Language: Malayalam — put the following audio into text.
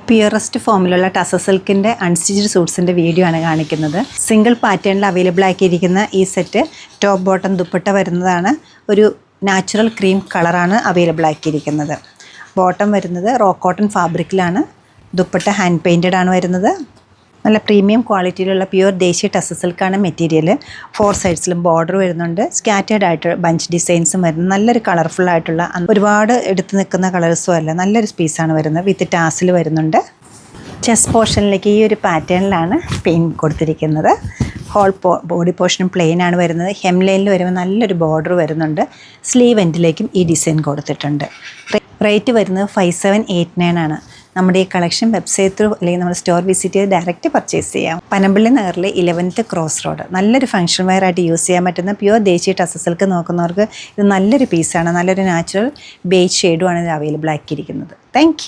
പ്യുറസ്റ്റ് ഫോമിലുള്ള ടസർ സിൽക്കിൻ്റെ അൺസ്റ്റിച്ച്ഡ് സൂട്ട്സിൻ്റെ വീഡിയോ ആണ് കാണിക്കുന്നത്. സിംഗിൾ പാറ്റേണിൽ അവൈലബിൾ ആക്കിയിരിക്കുന്ന ഈ സെറ്റ് ടോപ്പ് ബോട്ടം ദുപ്പട്ട വരുന്നതാണ്. ഒരു നാച്ചുറൽ ക്രീം കളറാണ് അവൈലബിൾ ആക്കിയിരിക്കുന്നത്. ബോട്ടം വരുന്നത് റോ കോട്ടൺ ഫാബ്രിക്കിലാണ്. ദുപ്പട്ട ഹാൻഡ് പെയിൻറ്റഡ് ആണ് വരുന്നത്. നല്ല പ്രീമിയം ക്വാളിറ്റിയിലുള്ള പ്യുവർ ദേശീയ ടസർ സിൽക്കാണ് മെറ്റീരിയൽ. 4 സൈഡ്സിലും ബോർഡർ വരുന്നുണ്ട്. സ്കാറ്റേഡ് ആയിട്ട് ബഞ്ച് ഡിസൈൻസും വരുന്നു. നല്ലൊരു കളർഫുൾ ആയിട്ടുള്ള, ഒരുപാട് എടുത്ത് നിൽക്കുന്ന കളേഴ്സും അല്ല, നല്ലൊരു പീസാണ് വരുന്നത്. വിത്ത് ടാസിൽ വരുന്നുണ്ട്. ചെസ്റ്റ് പോർഷനിലേക്ക് ഈ ഒരു പാറ്റേണിലാണ് പെയിൻറ്റ് കൊടുത്തിരിക്കുന്നത്. ബോഡി പോർഷനും പ്ലെയിൻ ആണ് വരുന്നത്. ഹെം ലൈനിൽ വരുമ്പോൾ നല്ലൊരു ബോർഡർ വരുന്നുണ്ട്. സ്ലീവ് എൻഡിലേക്കും ഈ ഡിസൈൻ കൊടുത്തിട്ടുണ്ട്. റേറ്റ് വരുന്നത് 5789 ആണ്. നമ്മുടെ ഈ കളക്ഷൻ വെബ്സൈറ്റ് ത്രൂ അല്ലെങ്കിൽ നമ്മുടെ സ്റ്റോർ വിസിറ്റ് ചെയ്ത് ഡയറക്റ്റ് പർച്ചേസ് ചെയ്യാം. പനമ്പള്ളി നഗറിലെ 11th ക്രോസ് റോഡ്. നല്ലൊരു ഫംഗ്ഷൻ വെയർ ആയിട്ട് യൂസ് ചെയ്യാൻ പറ്റുന്ന പ്യുവർ ദേശീയ ടസർ സിൽക്ക് നോക്കുന്നവർക്ക് ഇത് നല്ലൊരു പീസാണ്. നല്ലൊരു നാച്ചുറൽ ബേജ് ഷെയ്ഡുമാണ് ഇത് അവൈലബിൾ ആക്കിയിരിക്കുന്നത്. താങ്ക്